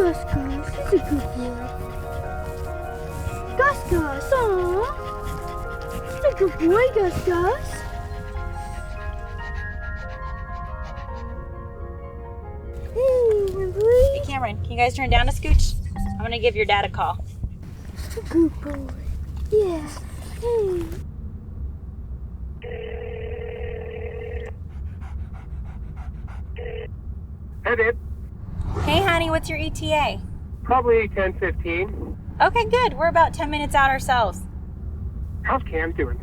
Gus Gus, he's a good boy. Gus Gus, aww. He's a good boy, Gus Gus. Hey, Wembley. Hey, Cameron, can you guys turn down a scooch? I'm gonna give your dad a call. Good boy. Yeah. Hey. Hey, babe. Hey, honey, what's your ETA? Probably 10:15. Okay, good. We're about 10 minutes out ourselves. How's Cam doing?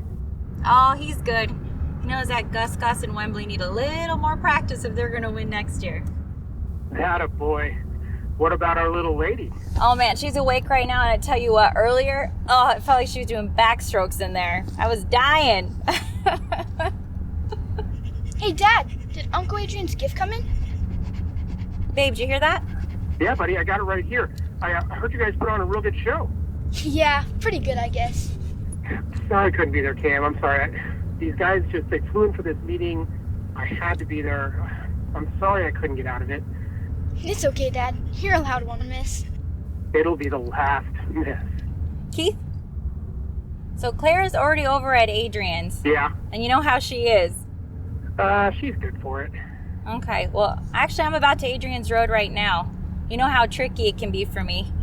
Oh, he's good. He knows that Gus and Wembley need a little more practice if they're gonna win next year. Atta boy. What about our little lady? Oh man, she's awake right now, and I tell you what, earlier, it felt like she was doing backstrokes in there. I was dying. Hey, Dad, did Uncle Adrian's gift come in? Babe, did you hear that? Yeah, buddy, I got it right here. I heard you guys put on a real good show. Yeah, pretty good, I guess. Sorry I couldn't be there, Cam. I'm sorry. These guys they flew in for this meeting. I had to be there. I'm sorry I couldn't get out of it. It's okay, Dad. You're allowed one miss. It'll be the last miss. Keith? So Clara's already over at Adrian's. Yeah. And you know how she is. She's good for it. Okay, well, actually, I'm about to Adrian's Road right now. You know how tricky it can be for me.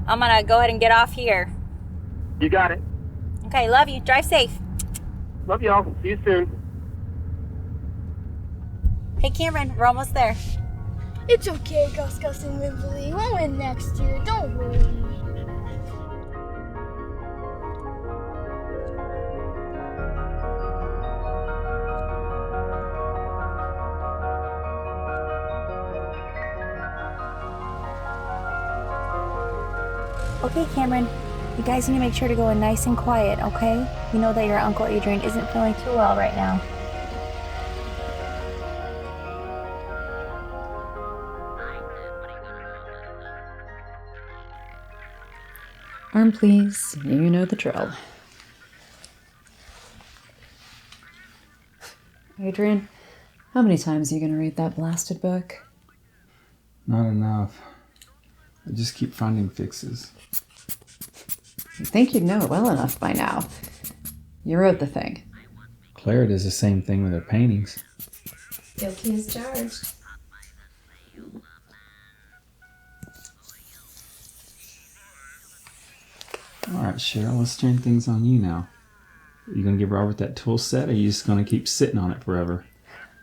I'm gonna go ahead and get off here. You got it. Okay, love you. Drive safe. Love y'all. See you soon. Hey, Cameron, we're almost there. It's okay, Gus and Wembley. We'll win next year. Don't worry. Okay, Cameron, you guys need to make sure to go in nice and quiet, okay? You know that your Uncle Adrian isn't feeling too well right now. Arm, please. You know the drill. Adrian, how many times are you going to read that blasted book? Not enough. I just keep finding fixes. You'd think you'd know it well enough by now. You wrote the thing. Clara does the same thing with her paintings. Guilty as charged. Alright, Cheryl, let's turn things on you now. Are you going to give Robert that tool set, or are you just going to keep sitting on it forever?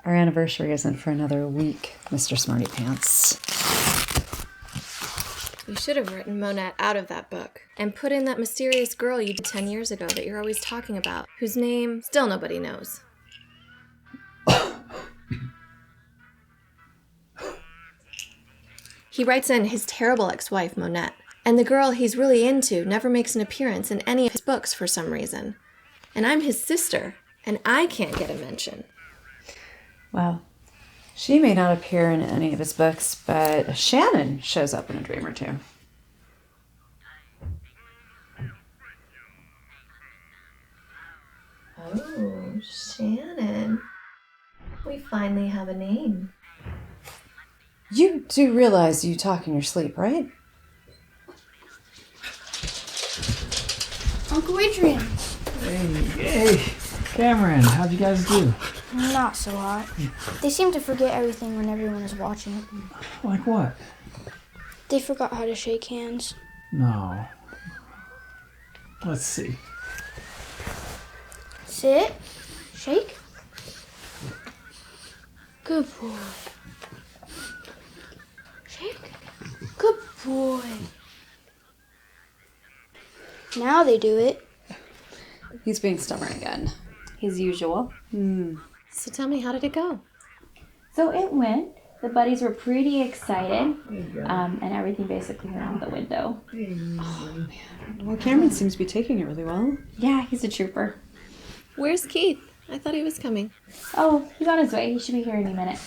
Our anniversary isn't for another week, Mr. Smarty Pants. You should have written Monette out of that book and put in that mysterious girl you did 10 years ago that you're always talking about, whose name still nobody knows. He writes in his terrible ex-wife, Monette, and the girl he's really into never makes an appearance in any of his books for some reason. And I'm his sister, and I can't get a mention. Well, she may not appear in any of his books, but Shannon shows up in a dream or two. Oh, Shannon. We finally have a name. You do realize you talk in your sleep, right? Uncle Adrian. Hey, Cameron, how'd you guys do? Not so hot. They seem to forget everything when everyone is watching. Like what? They forgot how to shake hands. No. Let's see. Sit. Shake. Good boy. Shake. Good boy. Now they do it. He's being stubborn again. His usual. So tell me, how did it go? So it went. The buddies were pretty excited, and everything basically went out the window. Well, Cameron seems to be taking it really well. Yeah, he's a trooper. Where's Keith? I thought he was coming. Oh, he's on his way. He should be here any minute.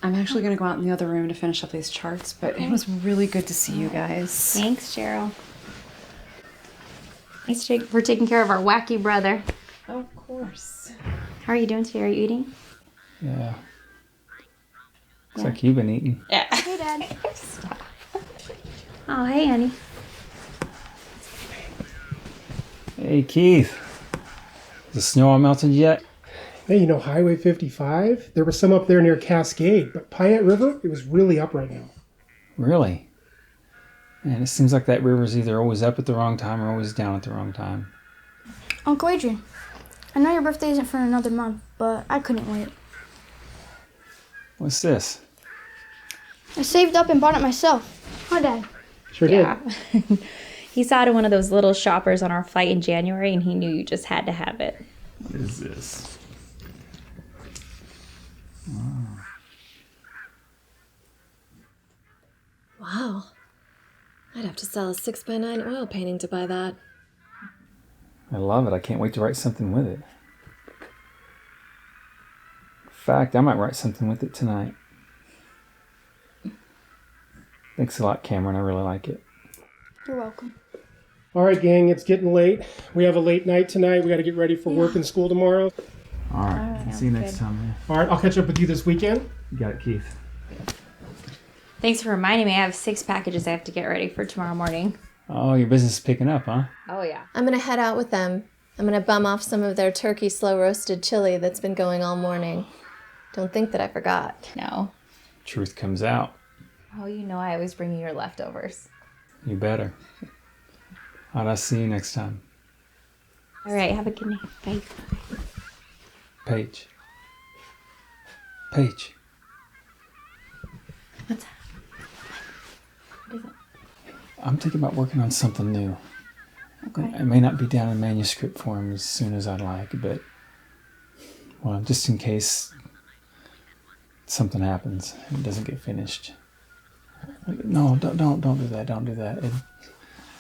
I'm actually going to go out in the other room to finish up these charts, but it was really good to see you guys. Thanks, Cheryl. Thanks for taking care of our wacky brother. Of course. How are you doing today? Are you eating? Yeah. Looks like you've been eating. Yeah. Hey, Dad. Oh, hey, Annie. Hey, Keith. Is the snow all melted yet? Hey, you know Highway 55? There was some up there near Cascade, but Payette River, it was really up right now. Really? Man, it seems like that river's either always up at the wrong time or always down at the wrong time. Uncle Adrian, I know your birthday isn't for another month, but I couldn't wait. What's this? I saved up and bought it myself. Huh, Dad? Sure Yeah. did. He saw it at one of those little shoppers on our flight in January, and he knew you just had to have it. What is this? Wow. I'd have to sell a 6x9 oil painting to buy that. I love it. I can't wait to write something with it. In fact, I might write something with it tonight. Thanks a lot, Cameron. I really like it. You're welcome. All right, gang, it's getting late. We have a late night tonight. We got to get ready for work and school tomorrow. All right. See you next time, man. All right, I'll catch up with you this weekend. You got it, Keith. Thanks for reminding me. I have 6 packages I have to get ready for tomorrow morning. Oh, your business is picking up, huh? Oh, yeah. I'm gonna head out with them. I'm gonna bum off some of their turkey slow roasted chili that's been going all morning. Don't think that I forgot. No. Truth comes out. Oh, you know I always bring you your leftovers. You better. I'll see you next time. All right, have a good night. Bye. Paige. Paige. What's that? What is it? I'm thinking about working on something new. Okay. It may not be down in manuscript form as soon as I'd like, but, well, just in case something happens and it doesn't get finished. No, don't do that. Don't do that.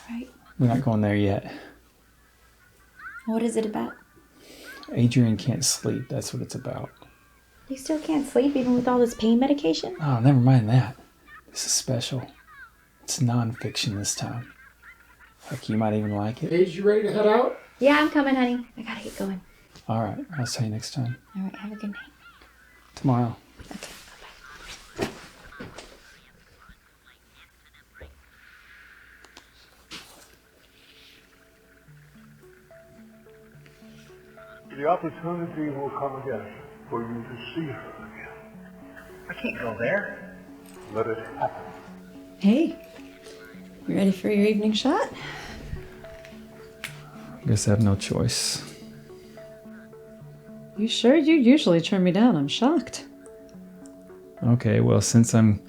Right. We're not going there yet. What is it about? Adrian can't sleep. That's what it's about. You still can't sleep even with all this pain medication? Oh, never mind that. This is special. It's non-fiction this time. Heck, you might even like it. Paige, you ready to head out? Yeah, I'm coming, honey. I gotta get going. All right, I'll see you next time. All right, have a good night. Tomorrow. Okay, bye-bye. The opportunity will come again for you to see her again. I can't go there. Let it happen. Hey, you ready for your evening shot? Guess I have no choice. You sure? You usually turn me down. I'm shocked. Okay, well, since I'm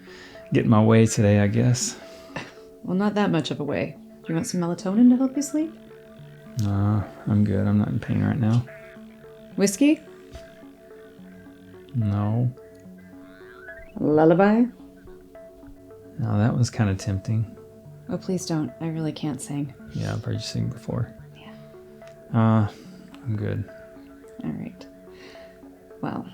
getting my way today, I guess. Well, not that much of a way. Do you want some melatonin to help you sleep? No, I'm good. I'm not in pain right now. Whiskey? No. A lullaby? No, that was kind of tempting. Oh, please don't. I really can't sing. Yeah, I've heard you sing before. Yeah. I'm good. All right. Well,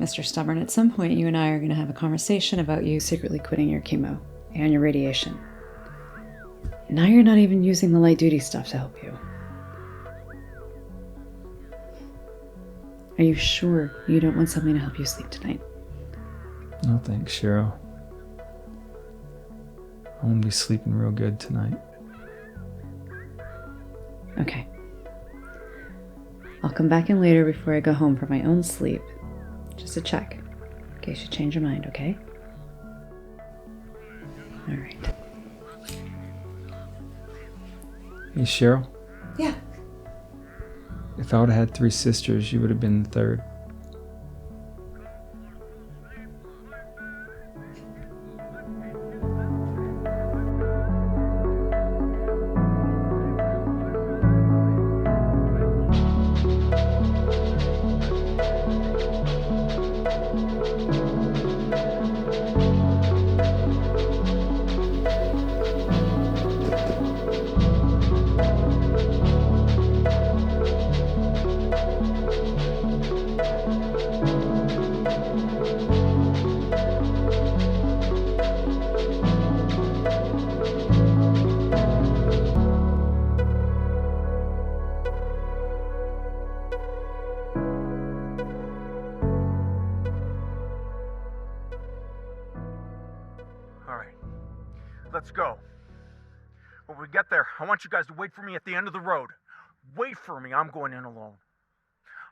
Mr. Stubborn, at some point you and I are going to have a conversation about you secretly quitting your chemo and your radiation. Now you're not even using the light duty stuff to help you. Are you sure you don't want something to help you sleep tonight? No thanks, Cheryl. I'm gonna be sleeping real good tonight. Okay. I'll come back in later before I go home for my own sleep. Just to check, in case you change your mind, okay? All right. Hey, Cheryl. Yeah. If I would have had 3 sisters, you would have been the 3rd. All right, let's go. When we get there, I want you guys to wait for me at the end of the road. Wait for me. I'm going in alone.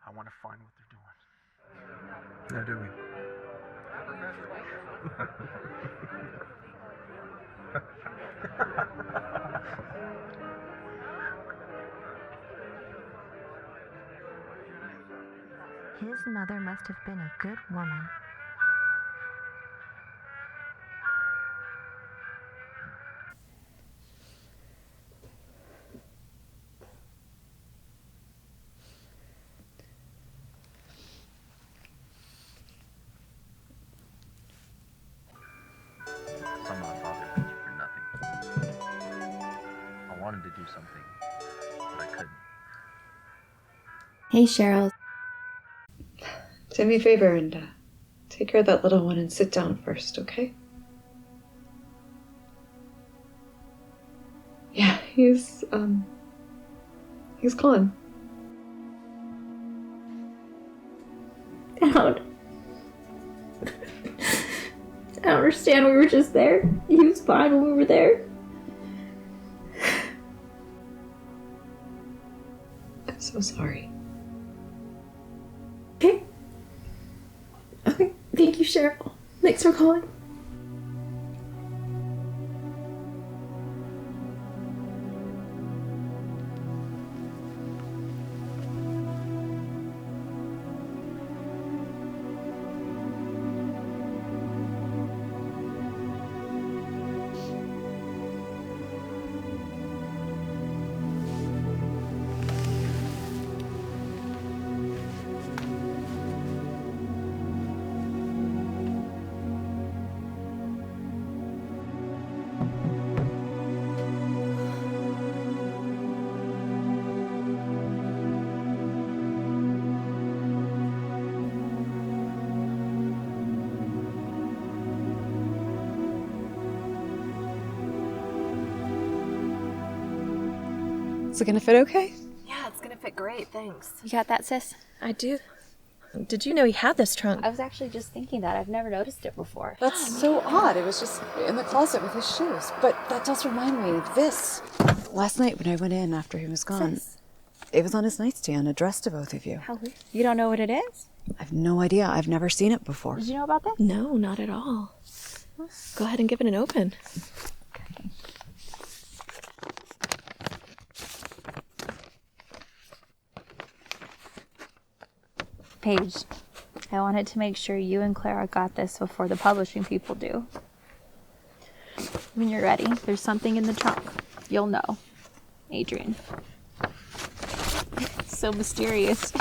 I want to find what they're doing. Now, do we? His mother must have been a good woman. I'm not bothered with you for nothing. I wanted to do something, but I couldn't. Hey, Cheryl. Do me a favor and take care of that little one and sit down first, okay? Yeah, he's gone. I don't understand. We were just there. He was fine when we were there. I'm so sorry. Okay. Okay. Thank you, Cheryl. Thanks for calling. Is it gonna fit okay? Yeah, it's gonna fit great, thanks. You got that, sis? I do. Did you know he had this trunk? I was actually just thinking that. I've never noticed it before. That's so odd. It was just in the closet with his shoes. But that does remind me of this. Last night when I went in after he was gone, it was on his nightstand, addressed to both of you. How weird. You don't know what it is? I've no idea. I've never seen it before. Did you know about that? No, not at all. Go ahead and give it an open. Paige, I wanted to make sure you and Clara got this before the publishing people do. When you're ready, there's something in the trunk. You'll know. Adrian. So mysterious.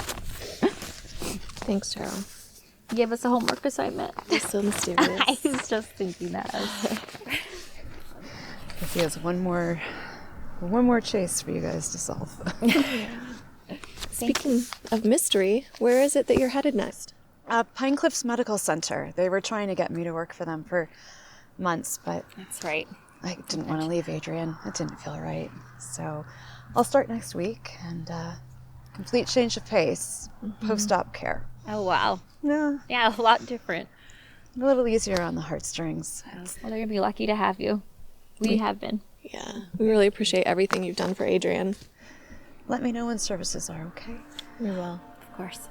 Thanks, Cheryl. Give us a homework assignment. It's so mysterious. I was just thinking that. He has one more chase for you guys to solve. Speaking of mystery, where is it that you're headed next? Pine Cliffs Medical Center. They were trying to get me to work for them for months, but that's right. I didn't want to leave Adrian. It didn't feel right. So I'll start next week and complete change of pace, post-op care. Oh, wow. Yeah. Yeah, a lot different. A little easier on the heartstrings. Well, they're going to be lucky to have you. We have been. Yeah, we really appreciate everything you've done for Adrian. Let me know when services are okay. We will. Of course.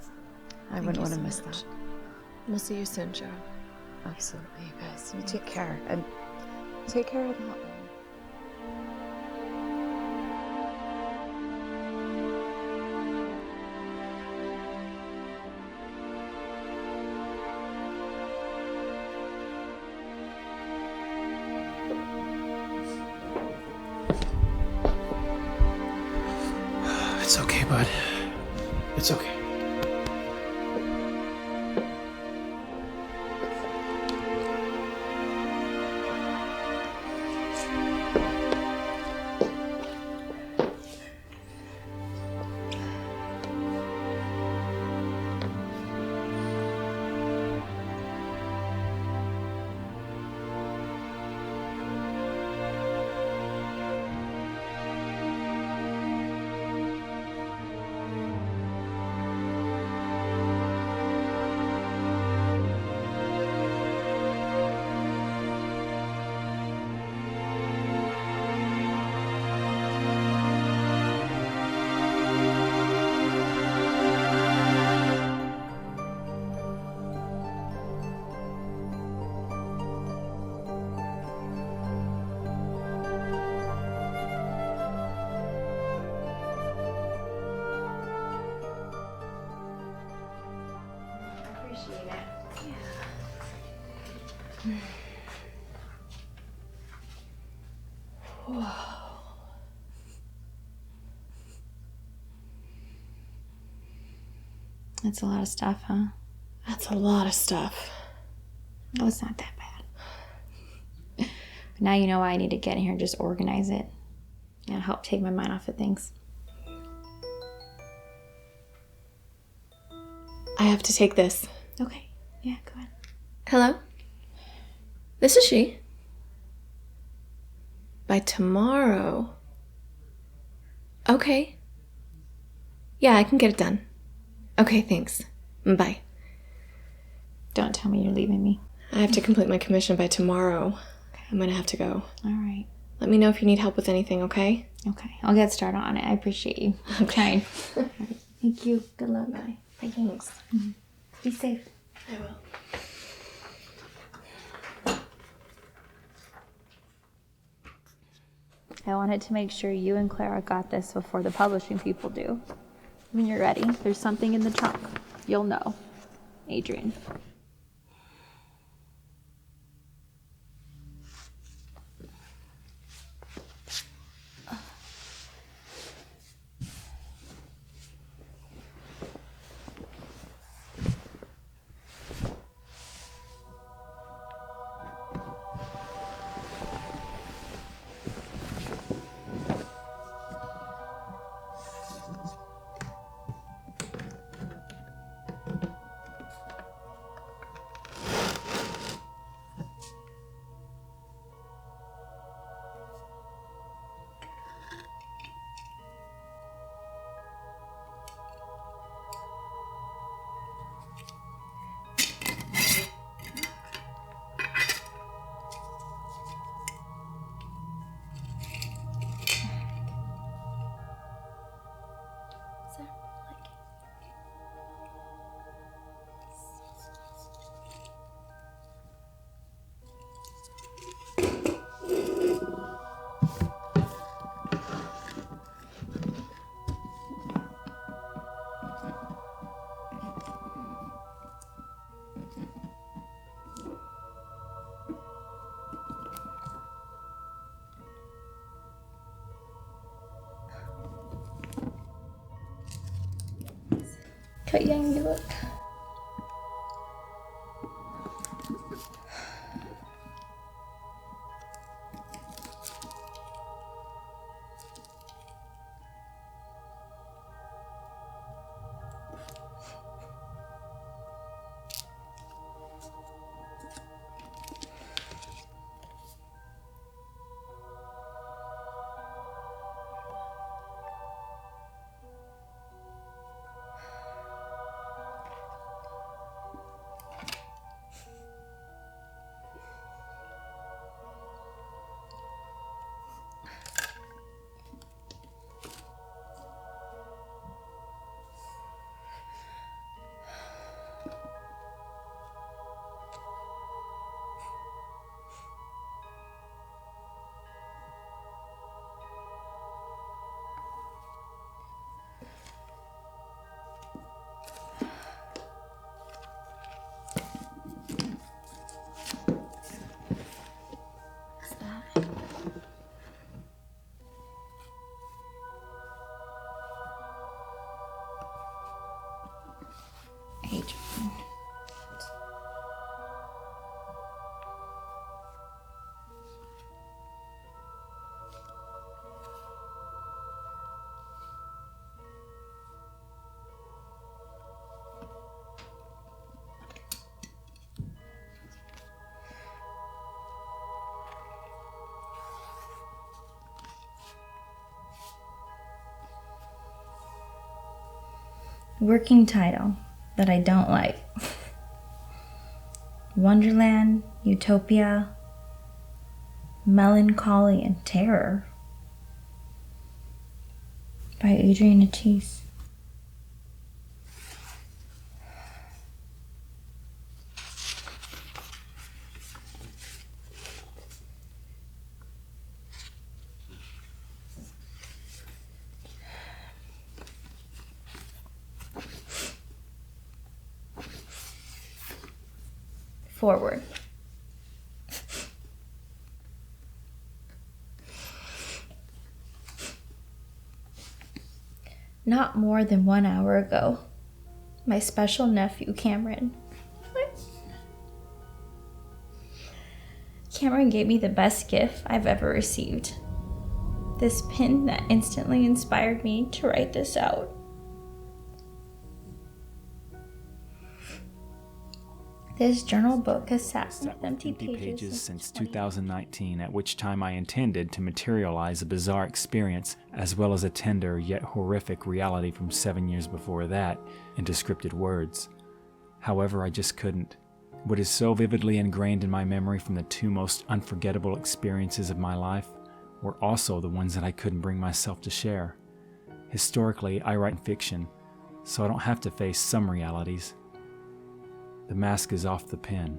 I wouldn't want to miss that. We'll see you soon, Cheryl. Absolutely, you guys. You take care. And take care of the hot one. It's okay, bud. It's okay. That's a lot of stuff, huh? That's a lot of stuff. No, it's not that bad. But now you know why I need to get in here and just organize it. And help take my mind off of things. I have to take this. Okay. Yeah, go ahead. Hello? This is she. By tomorrow. Okay. Yeah, I can get it done. Okay, thanks. Bye. Don't tell me you're leaving me. I have to complete my commission by tomorrow. I'm gonna have to go. All right. Let me know if you need help with anything, okay? Okay. I'll get started on it. I appreciate you. I'm trying. All right. Thank you. Good luck. Bye. Thanks. Mm-hmm. Be safe. I will. I wanted to make sure you and Clara got this before the publishing people do. When you're ready, there's something in the trunk. You'll know. Adrian. How young you look. Adrian. Working title that I don't like. Wonderland, Utopia, Melancholy and Terror by Adrian Attiece. forward. Not more than 1 hour ago, my special nephew, Cameron gave me the best gift I've ever received. This pin that instantly inspired me to write this out. This journal book has sat with empty pages since 2019, at which time I intended to materialize a bizarre experience as well as a tender yet horrific reality from 7 years before that into scripted words. However, I just couldn't. What is so vividly ingrained in my memory from the two most unforgettable experiences of my life were also the ones that I couldn't bring myself to share. Historically, I write fiction, so I don't have to face some realities. The mask is off the pen,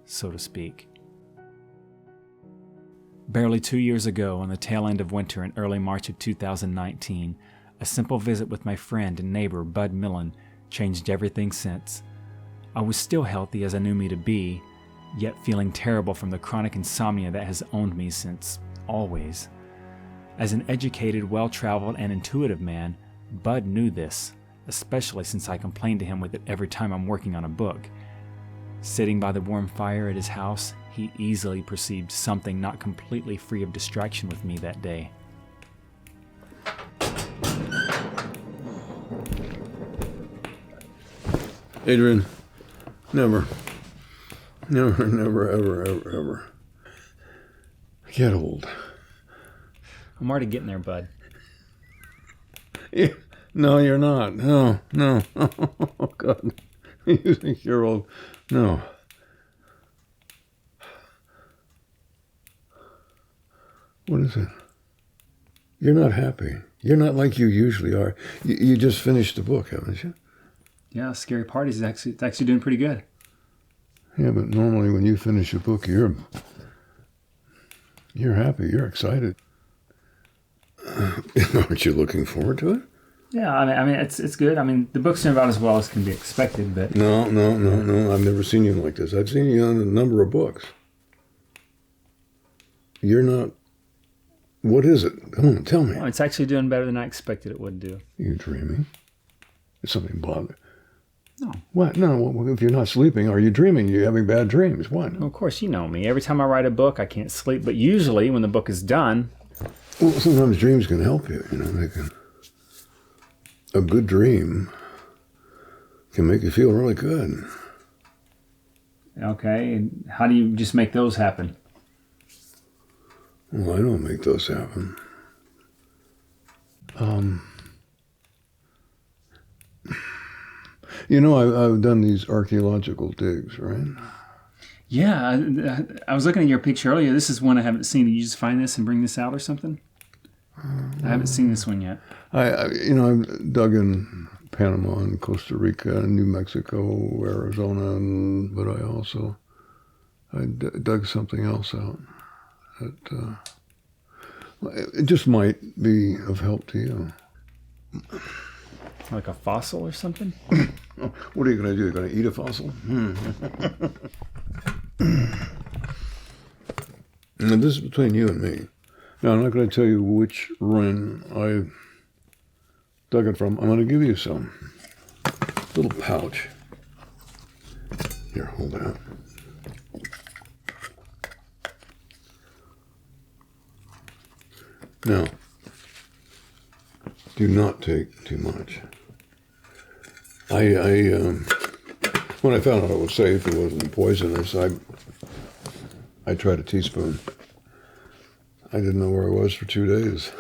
so to speak. Barely 2 years ago, on the tail end of winter in early March of 2019, a simple visit with my friend and neighbor Bud Millen changed everything since. I was still healthy as I knew me to be, yet feeling terrible from the chronic insomnia that has owned me since always. As an educated, well-traveled, and intuitive man, Bud knew this, especially since I complained to him with it every time I'm working on a book. Sitting by the warm fire at his house, he easily perceived something not completely free of distraction with me that day. Adrian, never, ever get old. I'm already getting there, Bud. Yeah. No, you're not. No. Oh, God. You think you're old? No. What is it? You're not happy. You're not like you usually are. You just finished the book, haven't you? Yeah, Scary Parties it's actually doing pretty good. Yeah, but normally when you finish a book, you're happy. You're excited. Aren't you looking forward to it? Yeah, I mean, it's good. I mean, the book's doing about as well as can be expected, but... No. I've never seen you like this. I've seen you on a number of books. You're not... What is it? Come on, tell me. Well, it's actually doing better than I expected it would do. Are you dreaming? Is something bothering? No. What? No, if you're not sleeping, are you dreaming? You're having bad dreams. What? Well, of course, you know me. Every time I write a book, I can't sleep, but usually when the book is done... Well, sometimes dreams can help you, they can... A good dream can make you feel really good. Okay, and how do you just make those happen? Well, I don't make those happen. I've done these archaeological digs, right? Yeah, I was looking at your picture earlier. This is one I haven't seen. Did you just find this and bring this out or something? I haven't seen this one yet. I've dug in Panama and Costa Rica and New Mexico, Arizona, but I also dug something else out. It just might be of help to you. Like a fossil or something? What are you going to do? You're going to eat a fossil? Now, this is between you and me. Now, I'm not going to tell you which ruin I dug it from. I'm going to give you some little pouch. Here, hold that. Now, do not take too much. When I found out it was safe, it wasn't poisonous, I tried a teaspoon. I didn't know where I was for 2 days.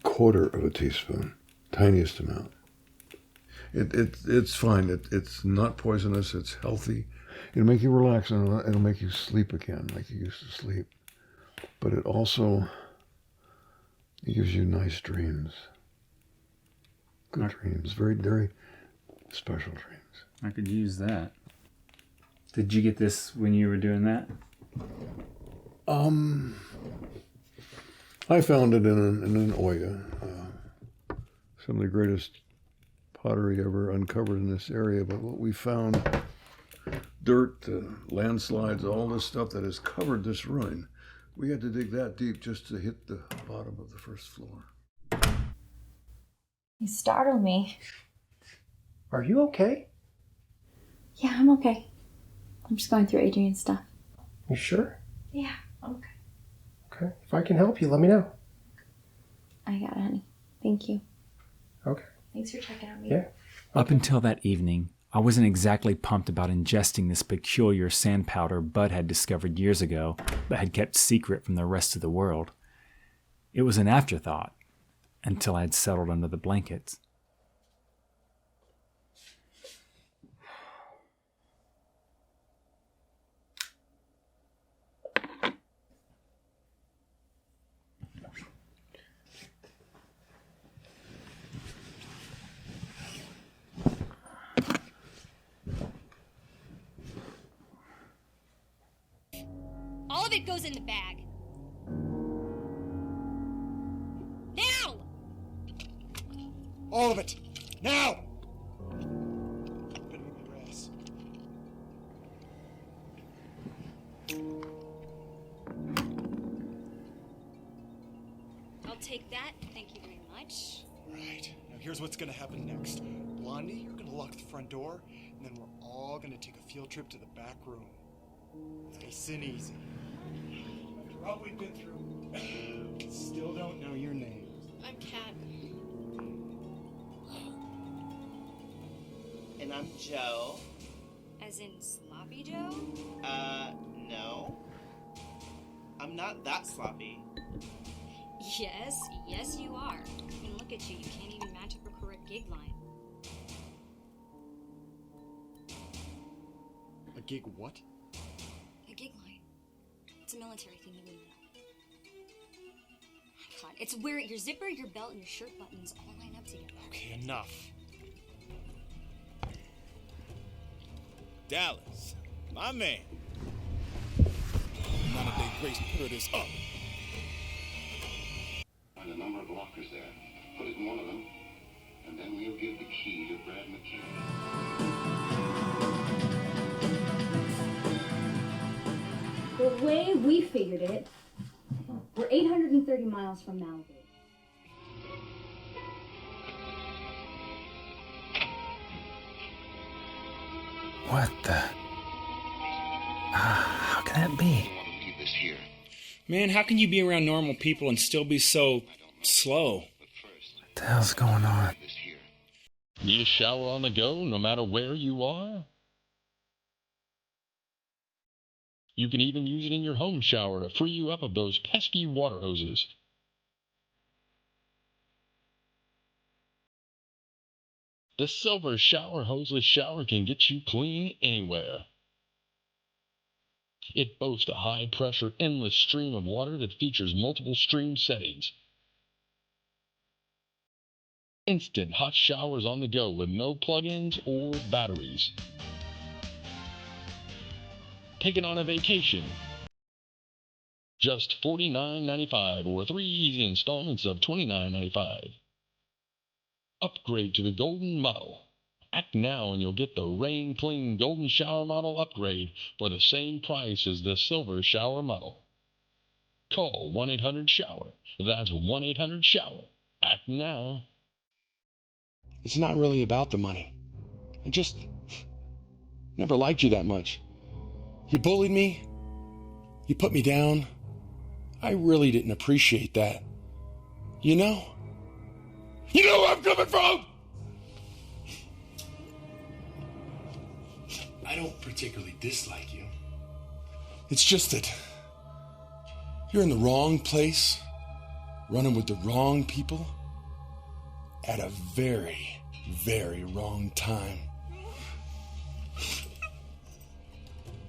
Quarter of a teaspoon, tiniest amount. It's fine. It's not poisonous. It's healthy. It'll make you relax and it'll make you sleep again, like you used to sleep. But it also gives you nice dreams. Good dreams. Very, very special dreams. I could use that. Did you get this when you were doing that? I found it in an Oya. Some of the greatest pottery ever uncovered in this area. But what we found dirt, landslides, all this stuff that has covered this ruin. We had to dig that deep just to hit the bottom of the first floor. You startled me. Are you okay? Yeah, I'm okay. I'm just going through Adrian's stuff. You sure? Yeah, I'm okay. Okay. If I can help you, let me know. I got it, honey. Thank you. Okay. Thanks for checking on me. Yeah. Up until that evening, I wasn't exactly pumped about ingesting this peculiar sand powder Bud had discovered years ago, but had kept secret from the rest of the world. It was an afterthought, until I had settled under the blankets. All of it goes in the bag. Now! All of it! Now! Better move your ass. I'll take that. Thank you very much. Right. Now here's what's gonna happen next. Blondie, you're gonna lock the front door, and then we're all gonna take a field trip to the back room. It's gonna sin easy. After all we've been through, still don't know your name. I'm Kat. And I'm Joe. As in Sloppy Joe? No. I'm not that sloppy. Yes, you are. I mean, look at you. You can't even match up a correct gig line. A gig what? A gig line. It's a military thing, you wouldn't know. God, it's where your zipper, your belt, and your shirt buttons all line up together. Okay, enough. Dallas, my man. None of they grace put this up. Find a number of lockers there. Put it in one of them, and then we'll give the key to Brad McKinney. The way we figured it, we're 830 miles from Malibu. What the? How can that be? Man, how can you be around normal people and still be so slow? What the hell's going on? Need a shower on the go no matter where you are? You can even use it in your home shower to free you up of those pesky water hoses. The Silver Shower Hoseless Shower can get you clean anywhere. It boasts a high-pressure, endless stream of water that features multiple stream settings. Instant hot showers on the go with no plug-ins or batteries. Take it on a vacation. Just $49.95 or 3 easy installments of $29.95. Upgrade to the Golden Model. Act now and you'll get the Rain Clean Golden Shower Model upgrade for the same price as the Silver Shower Model. Call 1-800-SHOWER. That's 1-800-SHOWER. Act now. It's not really about the money. I just never liked you that much. You bullied me. You put me down. I really didn't appreciate that. You know? You know where I'm coming from! I don't particularly dislike you. It's just that you're in the wrong place, running with the wrong people, at a very, very wrong time.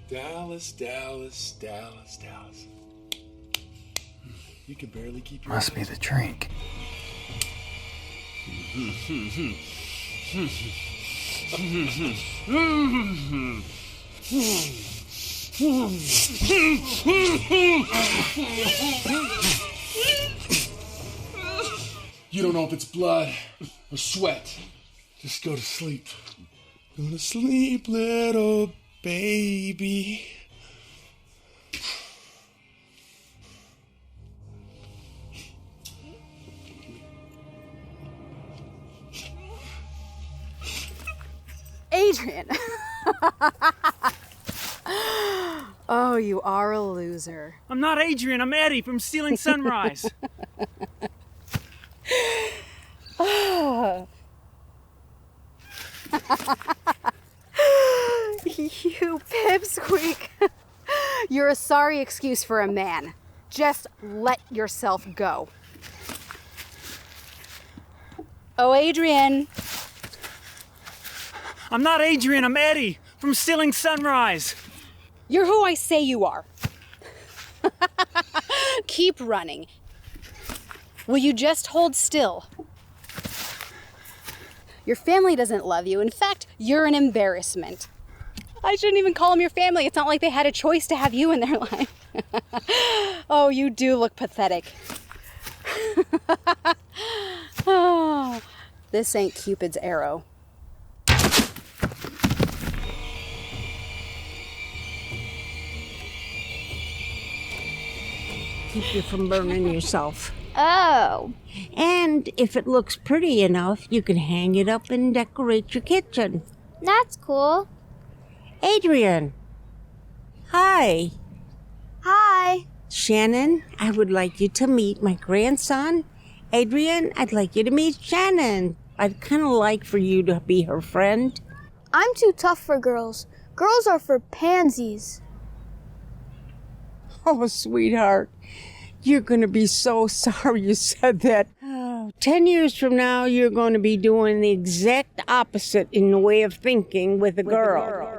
Dallas, Dallas, Dallas, Dallas. You can barely keep your Must be the drink. You don't know if it's blood or sweat. Just go to sleep. Go to sleep, little Baby. Adrian! Oh, you are a loser. I'm not Adrian, I'm Eddie from Stealing Sunrise. You pipsqueak. You're a sorry excuse for a man. Just let yourself go. Oh, Adrian. I'm not Adrian, I'm Eddie from Stealing Sunrise. You're who I say you are. Keep running. Will you just hold still? Your family doesn't love you. In fact, you're an embarrassment. I shouldn't even call them your family. It's not like they had a choice to have you in their life. Oh, you do look pathetic. Oh, this ain't Cupid's arrow. Keep you from burning yourself. Oh. And if it looks pretty enough, you can hang it up and decorate your kitchen. That's cool. Adrian. Hi. Hi. Shannon, I would like you to meet my grandson. Adrian, I'd like you to meet Shannon. I'd kind of like for you to be her friend. I'm too tough for girls. Girls are for pansies. Oh, sweetheart. You're going to be so sorry you said that. 10 years from now, you're going to be doing the exact opposite in the way of thinking with a girl.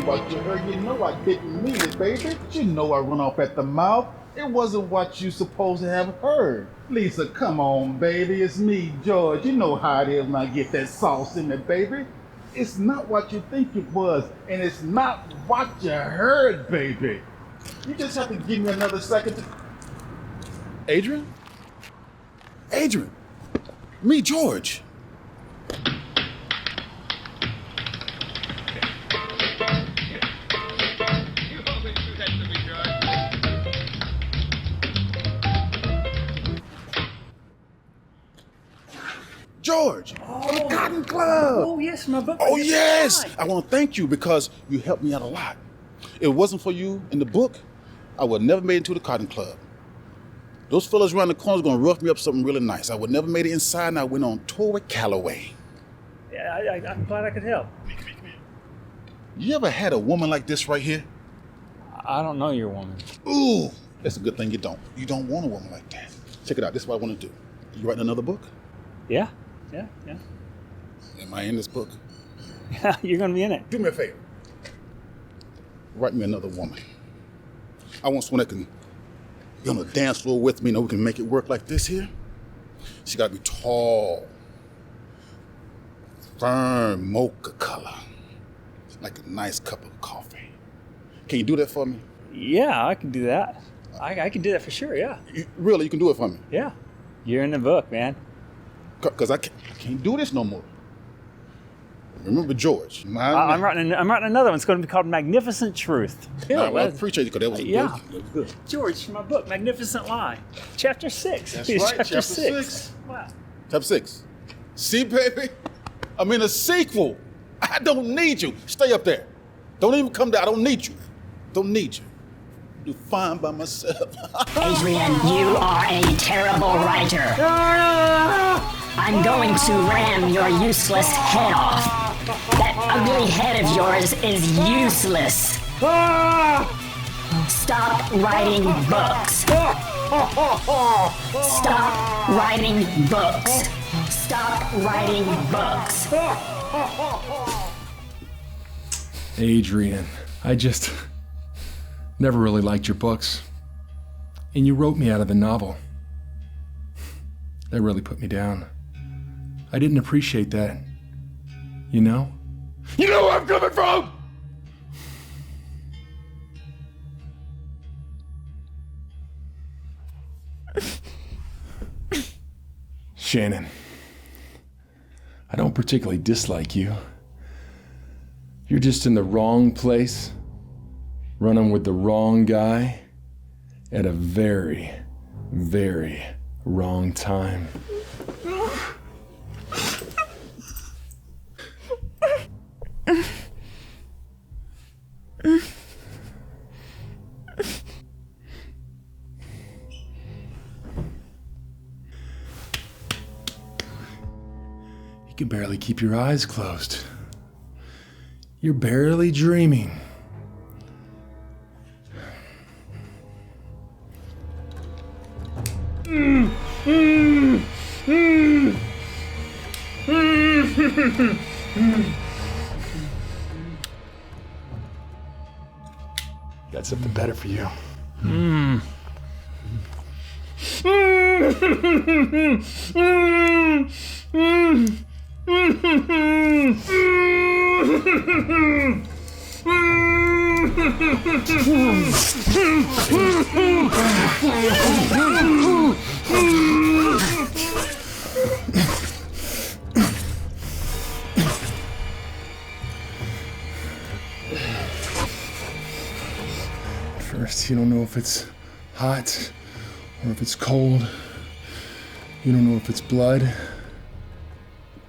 What you heard, you know I didn't mean it, baby. You know I run off at the mouth. It wasn't what you supposed to have heard. Lisa, come on, baby. It's me, George. You know how it is when I get that sauce in it, baby. It's not what you think it was, and it's not what you heard, baby. You just have to give me another second to... Adrian? Adrian! Me, George. George, from the Cotton Club. Oh, yes, my book. Oh, yes. I want to thank you because you helped me out a lot. If it wasn't for you in the book, I would have never made it to the Cotton Club. Those fellas around the corner are going to rough me up something really nice. I would never made it inside, and I went on tour with Calloway. Yeah, I'm glad I could help. You ever had a woman like this right here? I don't know your woman. Ooh, that's a good thing you don't. You don't want a woman like that. Check it out. This is what I want to do. You writing another book? Yeah. Am I in this book? Yeah, you're going to be in it. Do me a favor. Write me another woman. I want someone that can be on the dance floor with me. We can make it work like this here. She got to be tall, firm, mocha color, like a nice cup of coffee. Can you do that for me? Yeah, I can do that. I can do that for sure, yeah. Really, you can do it for me? Yeah. You're in the book, man. Because I can't do this no more. Remember George. I'm writing another one. It's going to be called Magnificent Truth. Yeah, well, I appreciate it because that was good. George, my book, Magnificent Lie. Chapter 6. That's right, chapter 6. Wow. Chapter 6. See, baby? I'm in a sequel. I don't need you. Stay up there. Don't even come down. I don't need you. Don't need you. Do fine by myself. Adrian, you are a terrible writer. I'm going to ram your useless head off. That ugly head of yours is useless. Stop writing books. Stop writing books. Stop writing books. Adrian, I just never really liked your books. And you wrote me out of the novel. That really put me down. I didn't appreciate that. You know? You know where I'm coming from! Shannon, I don't particularly dislike you. You're just in the wrong place, running with the wrong guy at a very, very wrong time. You can barely keep your eyes closed. You're barely dreaming. Got something better for you. First, you don't know if it's hot or if it's cold. You don't know if it's blood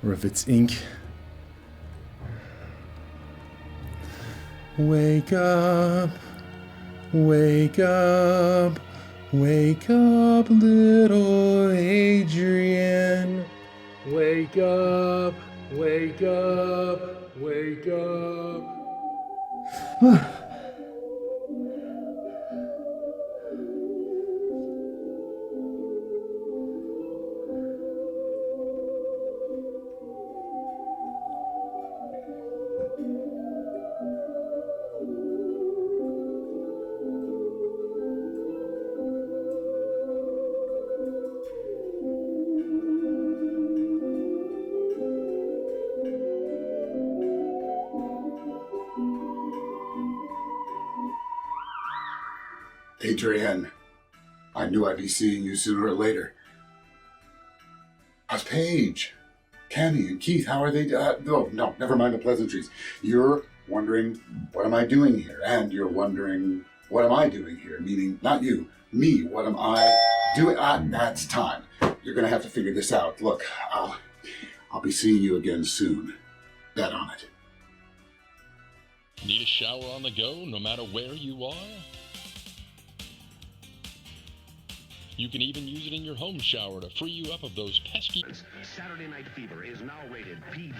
or if it's ink. Wake up, wake up, wake up, little Adrian. Wake up, wake up, wake up. Adrian, I knew I'd be seeing you sooner or later. How's Paige? Kenny and Keith, how are they? No, never mind the pleasantries. You're wondering, what am I doing here? And you're wondering, what am I doing here? Meaning, not you, me, what am I doing? That's time. You're gonna have to figure this out. Look, I'll be seeing you again soon. Bet on it. Need a shower on the go no matter where you are? You can even use it in your home shower to free you up of those pesky... Saturday Night Fever is now rated PG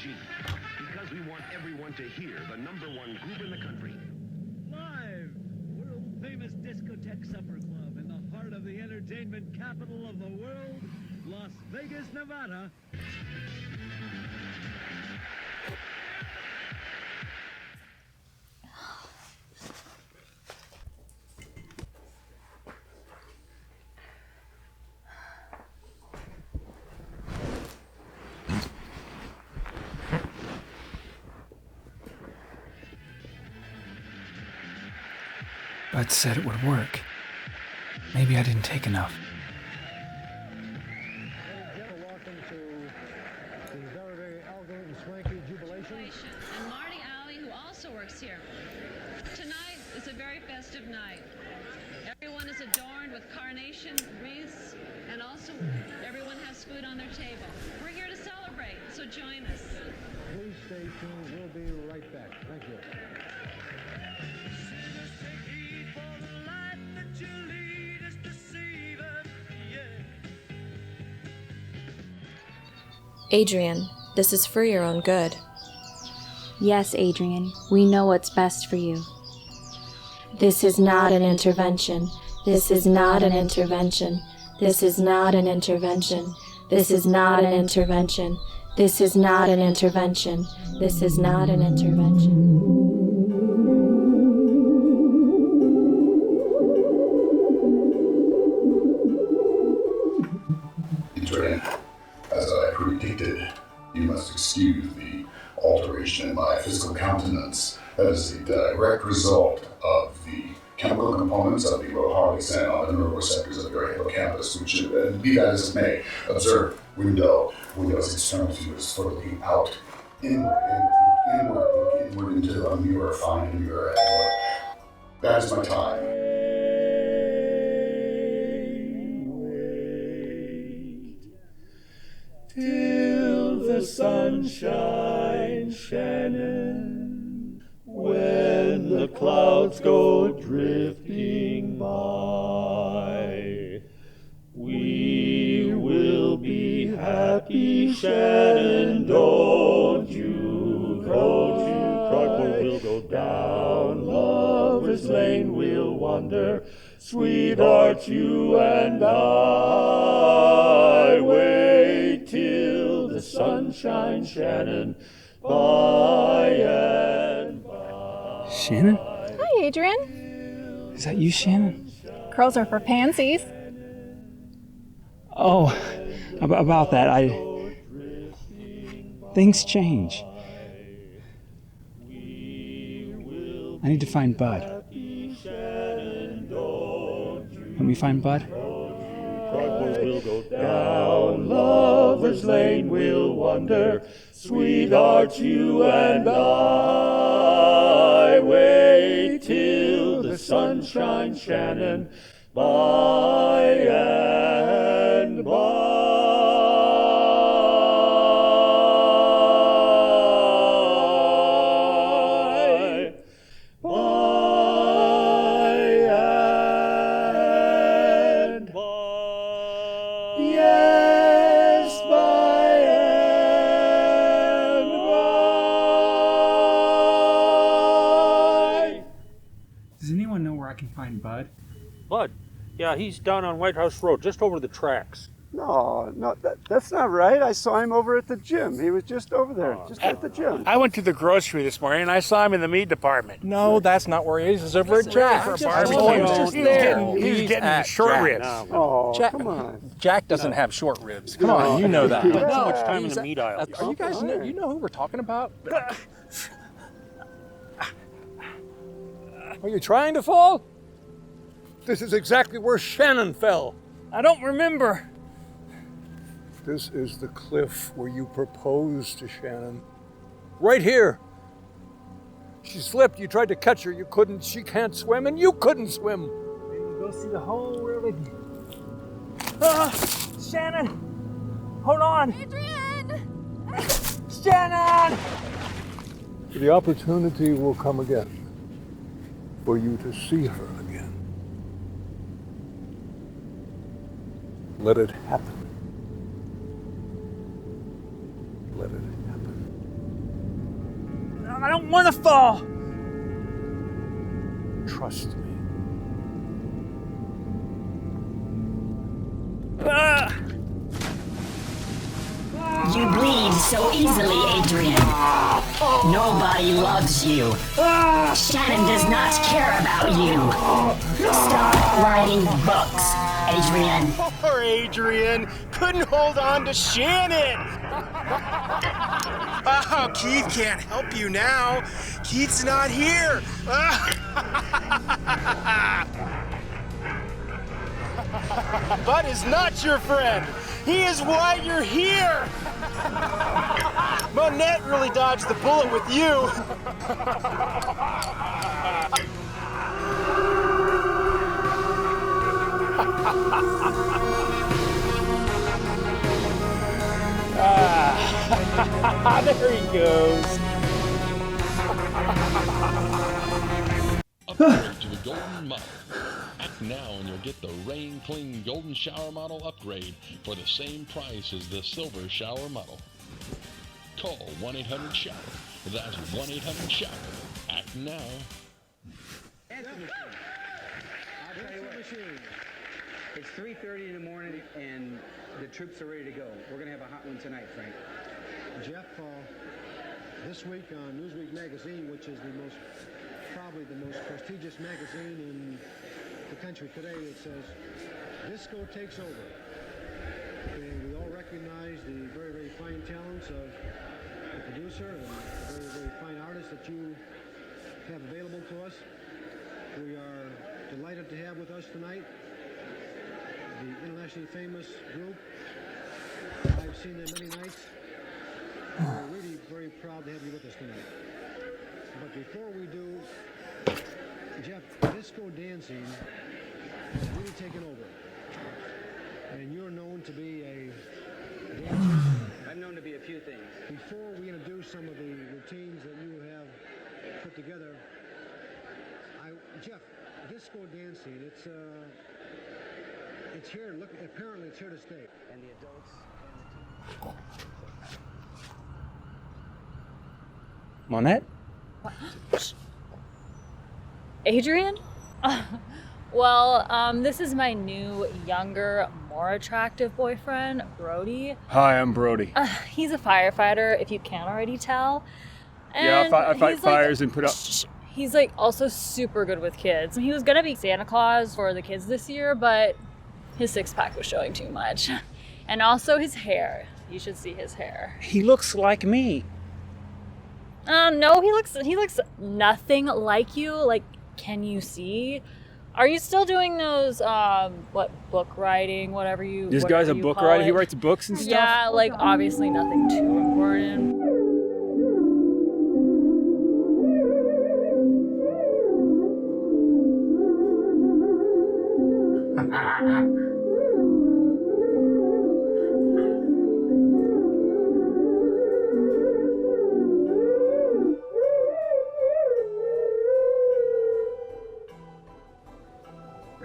because we want everyone to hear the #1 group in the country. Live, world-famous discotheque supper club in the heart of the entertainment capital of the world, Las Vegas, Nevada. Bud said it would work. Maybe I didn't take enough. And Marty Alley, who also works here. Tonight is a very festive night. Everyone is adorned with carnation wreaths, and also everyone has food on their table. We're here to celebrate, so join us. Please stay tuned. We'll be right back. Thank you. Adrian, this is for your own good. Yes, Adrian, we know what's best for you. This is not an intervention. This is not an intervention. This is not an intervention. This is not an intervention. This is not an intervention. This is not an intervention. Adrian, as I predicted, you must excuse the alteration in my physical countenance. That is the direct result of the chemical components of the roharlicin on the neuroreceptors of your hippocampus, which, be that as it may, observe windows external to you is for looking out inward into a mirror, find a mirror at work. That is my time. Till the sun shines, Shannon, when the clouds go drifting by. We will be happy, Shannon, don't you cry. We'll go down Lover's Lane, we'll wander, sweetheart, you and I. Wait till the sun shines, Shannon, by and by. Shannon? Hi, Adrian. Is that you, Shannon? Curls are for pansies. Oh, about that, things change. I need to find Bud. Let me find Bud. We'll go down Lover's Lane, we'll wander, sweetheart, you and I. Wait till the sun shines, Shannon, by and by. Find Bud? Bud? Yeah, he's down on White House Road, just over the tracks. No, that's not right. I saw him over at the gym. He was just over there, just at the gym. I went to the grocery this morning and I saw him in the meat department. No, that's not where he is. He's over at Jack. He was getting the short ribs. Oh, come on. Jack doesn't have short ribs. Come on, you know that. He spent so much time in the meat aisle. Are you guys know, you know who we're talking about? Are you trying to fall? This is exactly where Shannon fell. I don't remember. This is the cliff where you proposed to Shannon. Right here. She slipped, you tried to catch her, you couldn't, she can't swim, and you couldn't swim. Maybe go see the whole river. Shannon! Hold on! Adrian! Shannon! The opportunity will come again for you to see her again. Let it happen. Let it happen. I don't want to fall! Trust me. You bleed so easily, Adrian. Nobody loves you. Shannon does not care about you. Stop writing books, Adrian. Poor Adrian couldn't hold on to Shannon. Oh, Keith can't help you now. Keith's not here. Bud is not your friend. He is why you're here. Monette really dodged the bullet with you. There he goes. Upgrade to the Golden Model. Act now and you'll get the Rain Clean Golden Shower Model upgrade for the same price as the Silver Shower Model. Call 1-800-SHOWER. That's 1-800-SHOWER. Act now. Answer machine. I'll tell you what. Machine. It's 3:30 in the morning, and the troops are ready to go. We're gonna have a hot one tonight, Frank. Jeff, this week on Newsweek magazine, which is probably the most prestigious magazine in the country today, it says, "Disco takes over." And we all recognize the very, very fine talents of the producer and the very, very fine artists that you have available to us. We are delighted to have with us tonight the internationally famous group. I've seen them many nights. We're really very proud to have you with us tonight. But before we do, Jeff, disco dancing has really taken over. And you're known to be a dancer. I'm known to be a few things. Before we introduce some of the routines that you have put together, Jeff, disco dancing, it's here. Look, apparently it's here to stay. And the adults and the teens. Monette? Adrian? Well, this is my new, younger, more attractive boyfriend, Brody. Hi, I'm Brody. He's a firefighter, if you can't already tell. And Yeah, I fight he's fires and put up... He's also super good with kids. He was gonna be Santa Claus for the kids this year, but his six-pack was showing too much. And also his hair. You should see his hair. He looks like me. No, he looks nothing like you. Like, can you see? Are you still doing those, book writing, whatever you... This guy's a book writer? He writes books and stuff? Yeah, obviously nothing too important.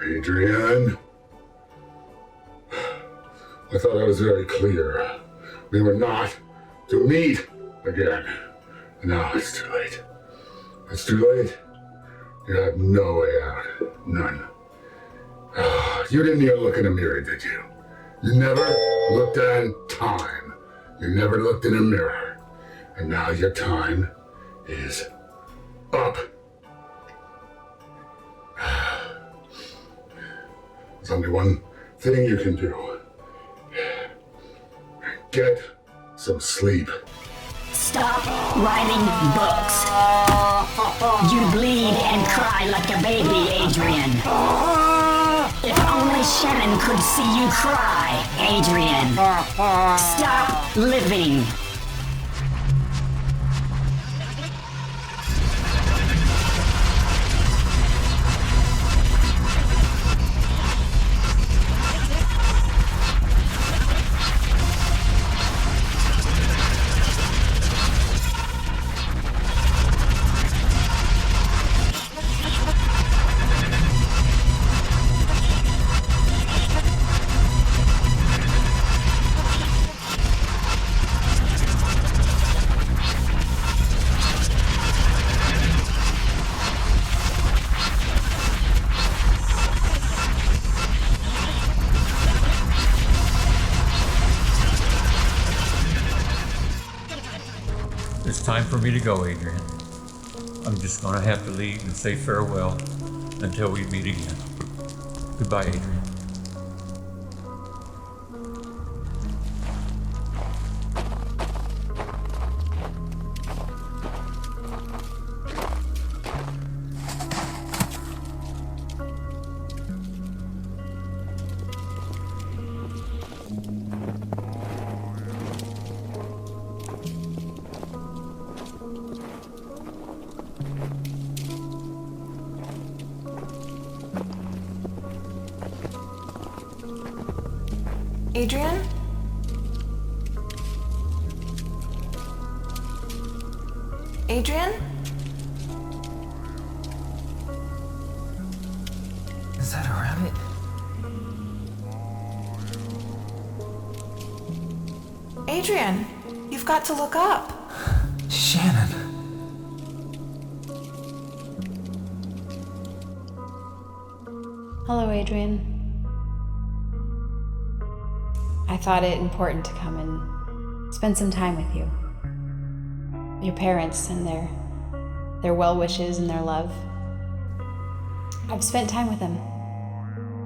Adrian, I thought I was very clear. We were not to meet again. Now it's too late. It's too late. You have no way out. None. You didn't even look in a mirror, did you? You never looked at time. You never looked in a mirror. And now your time is up. There's only one thing you can do. Get some sleep. Stop writing books. You bleed and cry like a baby, Adrian. If only Shannon could see you cry, Adrian. Stop living. It's time for me to go, Adrian. I'm just gonna have to leave and say farewell until we meet again. Goodbye, Adrian. Adrian? Adrian? Is that a rabbit? Adrian, you've got to look up. Shannon. Hello, Adrian. I thought it important to come and spend some time with you. Your parents and their well wishes and their love. I've spent time with them.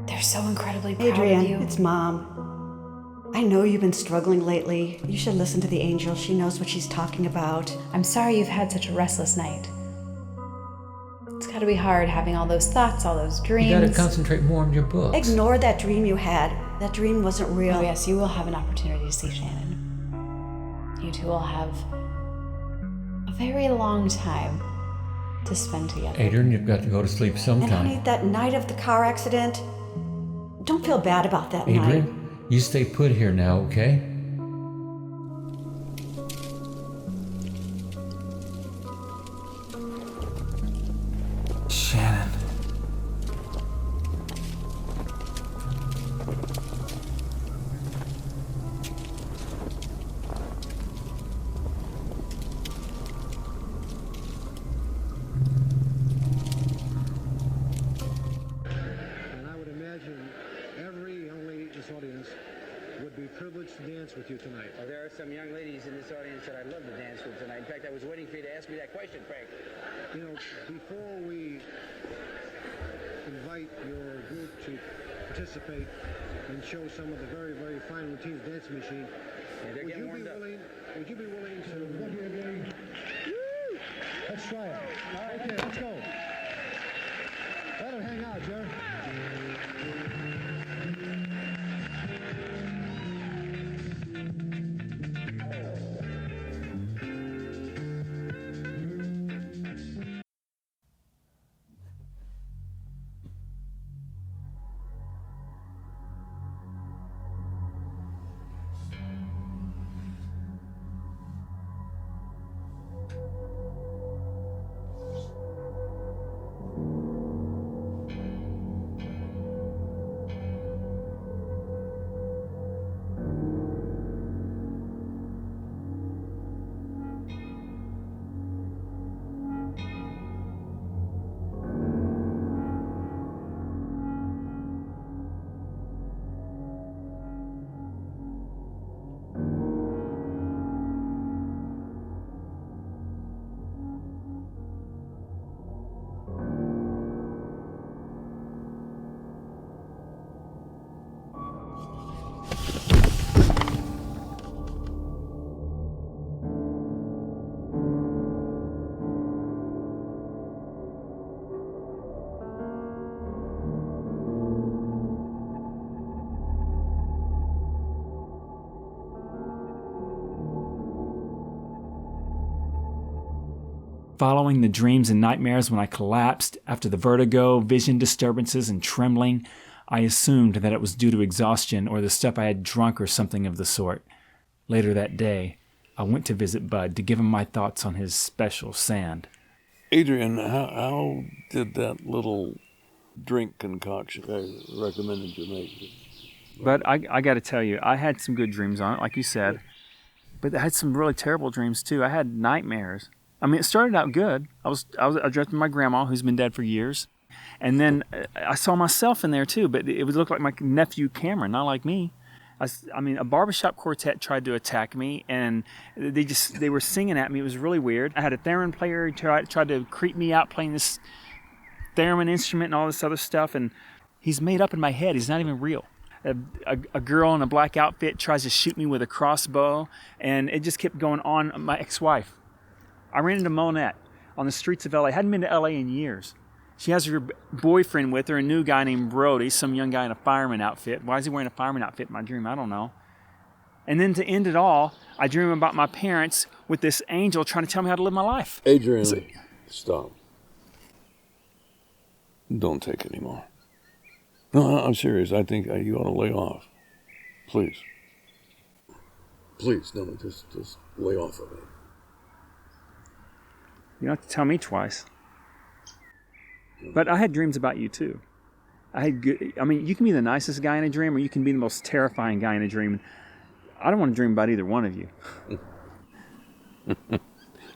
They're so incredibly proud Adrian, of you. it's Mom. I know you've been struggling lately. You should listen to the angel. She knows what she's talking about. I'm sorry you've had such a restless night. It's gotta be hard having all those thoughts, all those dreams. You gotta concentrate more on your books. Ignore that dream you had. That dream wasn't real. Oh yes, you will have an opportunity to see Shannon. You two will have a very long time to spend together. Adrian, you've got to go to sleep And sometime. honey, that night of the car accident, don't feel bad about that night. Adrian, you stay put here now, okay? Shannon. And I would imagine every young lady in this audience would be privileged to dance with you tonight. Well, there are some young ladies in this audience that I'd love to dance with tonight. In fact, I was waiting for you to ask me that question, Frank. You know, before we invite your group to participate and show some of the very, very fine routines of Dance Machine, they're getting warmed up. Would you be willing to look here, gang? Woo! Let's try it. All right, okay, let's go. Let it hang out, Jerry. Following the dreams and nightmares when I collapsed after the vertigo, vision disturbances, and trembling, I assumed that it was due to exhaustion or the stuff I had drunk or something of the sort. Later that day, I went to visit Bud to give him my thoughts on his special sand. Adrian, how did that little drink concoction I recommended you make? But I got to tell you, I had some good dreams on it, like you said. But I had some really terrible dreams, too. I had nightmares. I mean, it started out good. I dreamt of my grandma, who's been dead for years. And then I saw myself in there, too. But it would look like my nephew Cameron, not like me. I mean, a barbershop quartet tried to attack me, and they were singing at me. It was really weird. I had a theremin player who tried to creep me out playing this theremin instrument and all this other stuff. And he's made up in my head. He's not even real. A girl in a black outfit tries to shoot me with a crossbow, and it just kept going on. My ex-wife. I ran into Monette on the streets of LA. Hadn't been to LA in years. She has her boyfriend with her, a new guy named Brody, some young guy in a fireman outfit. Why is he wearing a fireman outfit in my dream? I don't know. And then to end it all, I dream about my parents with this angel trying to tell me how to live my life. Adrian, stop. Don't take any more. No, I'm serious. I think you ought to lay off. Please. Please, no, just lay off of it. You don't have to tell me twice. But I had dreams about you, too. I mean, you can be the nicest guy in a dream, or you can be the most terrifying guy in a dream. I don't want to dream about either one of you.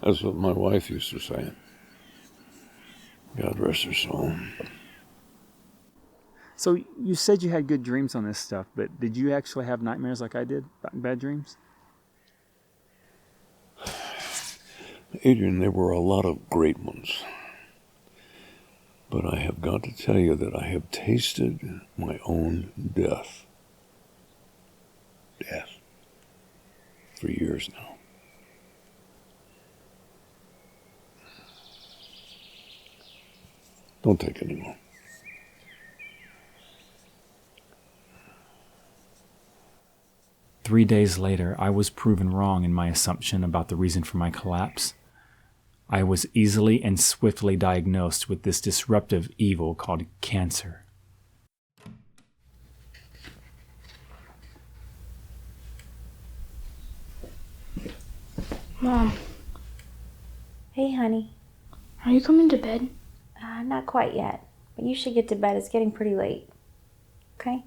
That's what my wife used to say. God rest her soul. So you said you had good dreams on this stuff, but did you actually have nightmares like I did? Bad dreams? Adrian, there were a lot of great ones. But I have got to tell you that I have tasted my own death. Death. For years now. Don't take any more. Three days later, I was proven wrong in my assumption about the reason for my collapse. I was easily and swiftly diagnosed with this disruptive evil called cancer. Mom. Hey, honey. Are you coming to bed? Not quite yet, but you should get to bed. It's getting pretty late. Okay?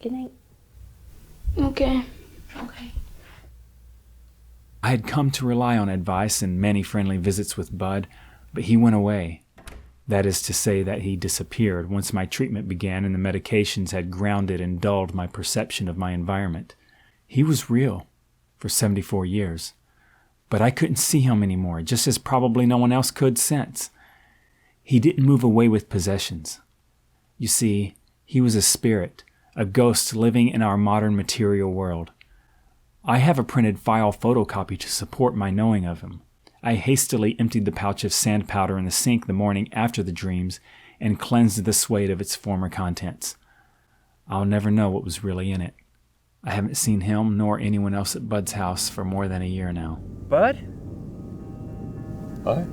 Good night. Okay. I had come to rely on advice and many friendly visits with Bud, but he went away. That is to say that he disappeared once my treatment began and the medications had grounded and dulled my perception of my environment. He was real for 74 years, but I couldn't see him anymore, just as probably no one else could since. He didn't move away with possessions. You see, he was a spirit, a ghost living in our modern material world. I have a printed file photocopy to support my knowing of him. I hastily emptied the pouch of sand powder in the sink the morning after the dreams and cleansed the suede of its former contents. I'll never know what was really in it. I haven't seen him nor anyone else at Bud's house for more than a year now. Bud? Hi.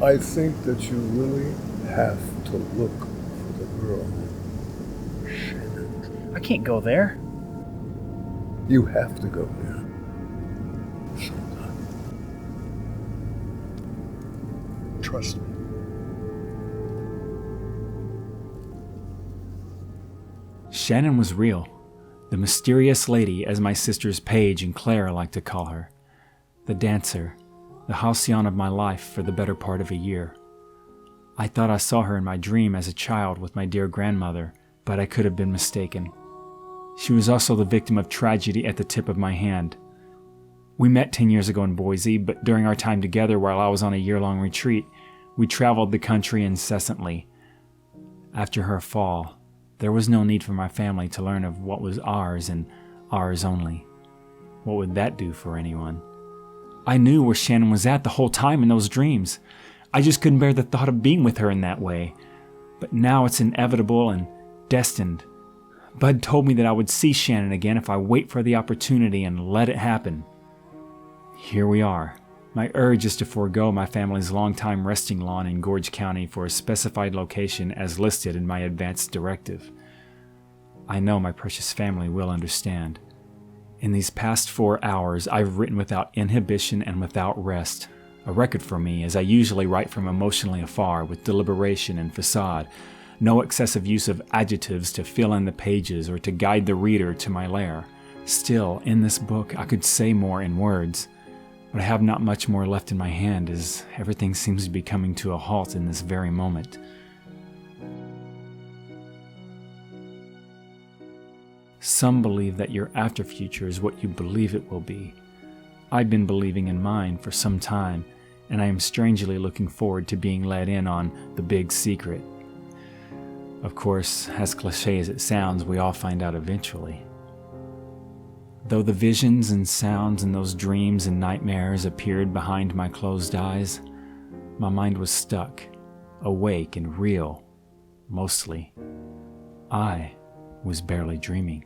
I think that you really have to look for the girl. I can't go there. You have to go there. Sometime. Trust me. Shannon was real. The mysterious lady, as my sisters Paige and Clara like to call her. The dancer, the halcyon of my life for the better part of a year. I thought I saw her in my dream as a child with my dear grandmother, but I could have been mistaken. She was also the victim of tragedy at the tip of my hand. We met 10 years ago in Boise, but during our time together while I was on a year-long retreat, we traveled the country incessantly. After her fall, there was no need for my family to learn of what was ours and ours only. What would that do for anyone? I knew where Shannon was at the whole time in those dreams. I just couldn't bear the thought of being with her in that way. But now it's inevitable and destined. Bud told me that I would see Shannon again if I wait for the opportunity and let it happen. Here we are. My urge is to forego my family's longtime resting lawn in Gorge County for a specified location as listed in my advance directive. I know my precious family will understand. In these past 4 hours, I've written without inhibition and without rest. A record for me, as I usually write from emotionally afar with deliberation and facade. No excessive use of adjectives to fill in the pages or to guide the reader to my lair. Still, in this book, I could say more in words, but I have not much more left in my hand as everything seems to be coming to a halt in this very moment. Some believe that your after future is what you believe it will be. I've been believing in mine for some time, and I am strangely looking forward to being let in on the big secret. Of course, as cliché as it sounds, we all find out eventually. Though the visions and sounds in those dreams and nightmares appeared behind my closed eyes, my mind was stuck, awake and real, mostly. I was barely dreaming.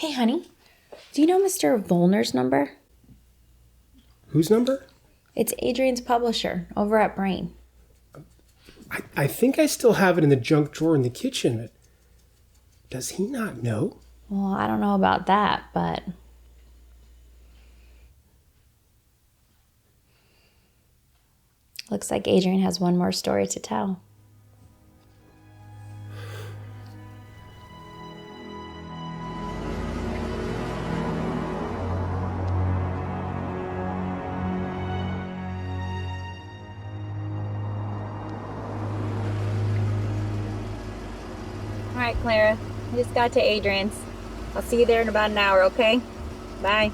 Hey, honey, do you know Mr. Volner's number? Whose number? It's Adrian's publisher over at Brain. I think I still have it in the junk drawer in the kitchen. Does he not know? Well, I don't know about that, but... Looks like Adrian has one more story to tell. All right, Clara. I just got to Adrian's. I'll see you there in about an hour, okay? Bye.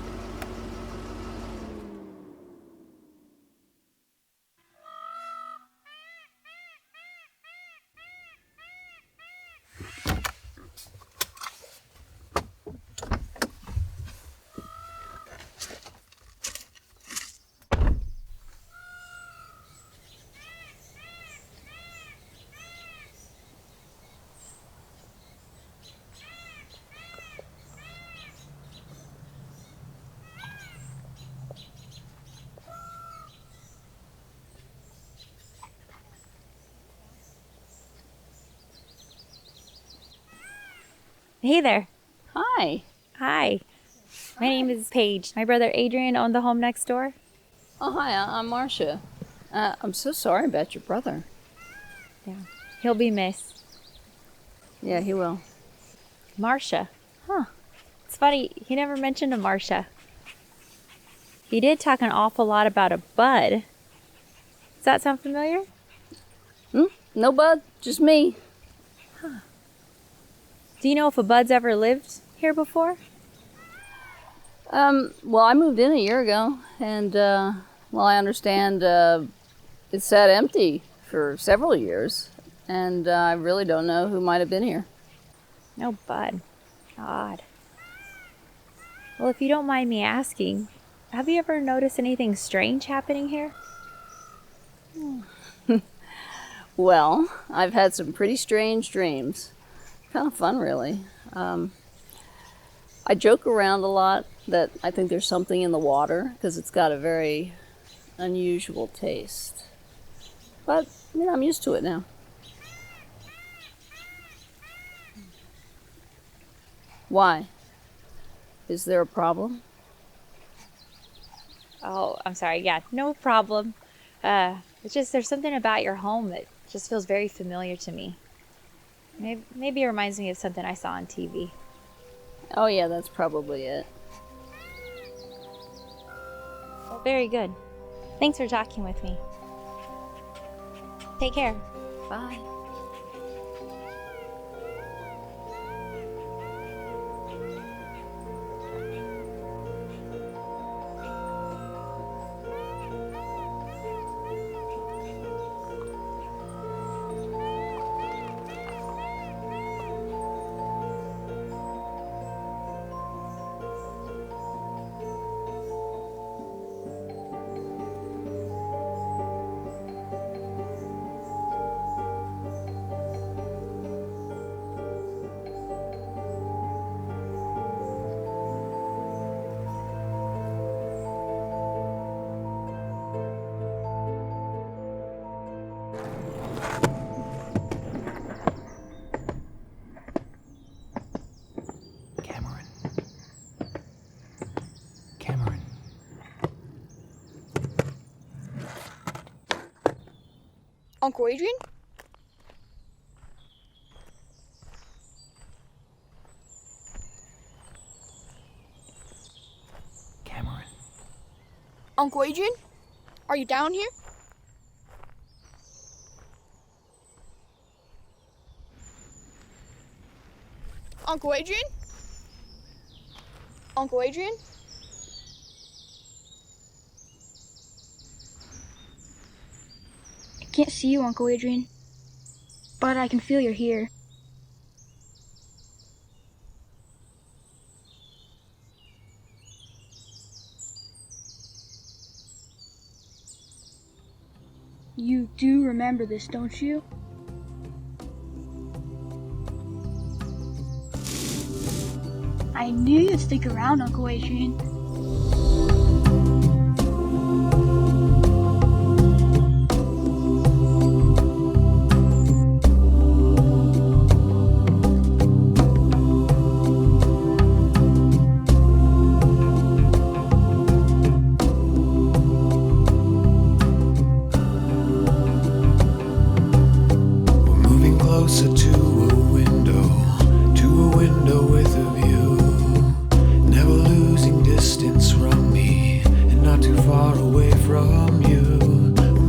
Hey there. Hi. Hi. My name is Paige. My brother Adrian owned the home next door. Oh, hi, I'm Marcia. I'm so sorry about your brother. Yeah, he'll be missed. Yeah, he will. Marcia. Huh. It's funny, he never mentioned a Marcia. He did talk an awful lot about a Bud. Does that sound familiar? No Bud, just me. Huh. Do you know if a Bud's ever lived here before? Well, I moved in a year ago, and, well, I understand, it sat empty for several years, and I really don't know who might have been here. No Bud. Odd. Well, if you don't mind me asking, have you ever noticed anything strange happening here? Well, I've had some pretty strange dreams. Kind of fun, really. I joke around a lot that I think there's something in the water because it's got a very unusual taste. But, I mean, I'm used to it now. Why? Is there a problem? Oh, I'm sorry. Yeah, no problem. It's just there's something about your home that just feels very familiar to me. Maybe it reminds me of something I saw on TV. Oh yeah, that's probably it. Well, very good. Thanks for talking with me. Take care. Bye. Uncle Adrian? Cameron. Uncle Adrian? Are you down here? Uncle Adrian? Uncle Adrian? I can't see you, Uncle Adrian, but I can feel you're here. You do remember this, don't you? I knew you'd stick around, Uncle Adrian. Closer to a window with a view. Never losing distance from me, and not too far away from you.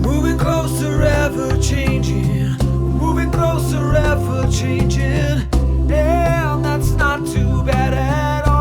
Moving closer, ever changing. Moving closer, ever changing. Yeah, that's not too bad at all.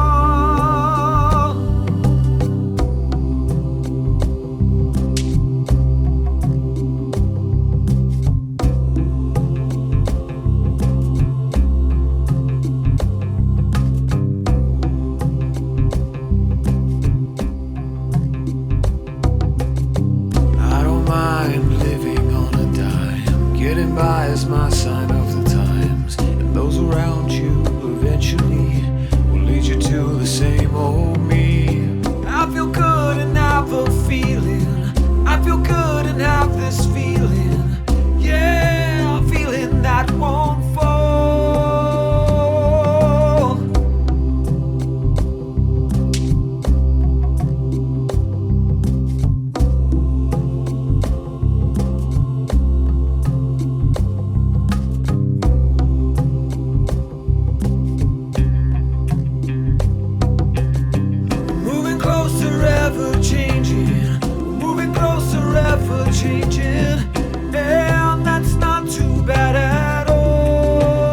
Getting by is my sign of the times, and those around you eventually will lead you to the same old me. I feel good and have a feeling. I feel good and have this feeling. Yeah, a feeling that won't fall. Changing, and that's not too bad at all.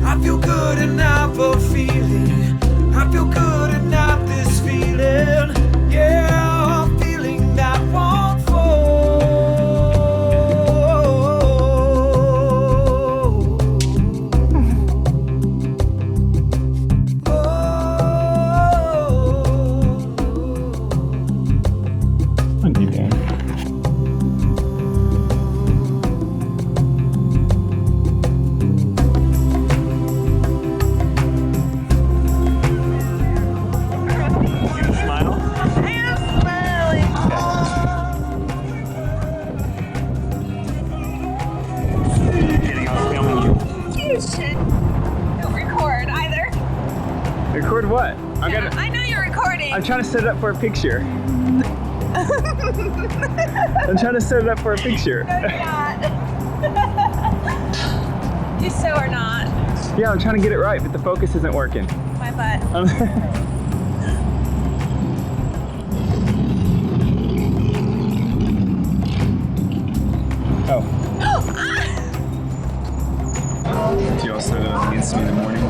I feel good and have a feeling. I feel good and have this feeling. Yeah, a feeling that won't fall. Record what? I know you're recording. I'm trying to set it up for a picture. I'm trying to set it up for a picture. No, you're not. You so are not. Yeah, I'm trying to get it right, but the focus isn't working. My butt. Oh. Do you also meet me in the morning?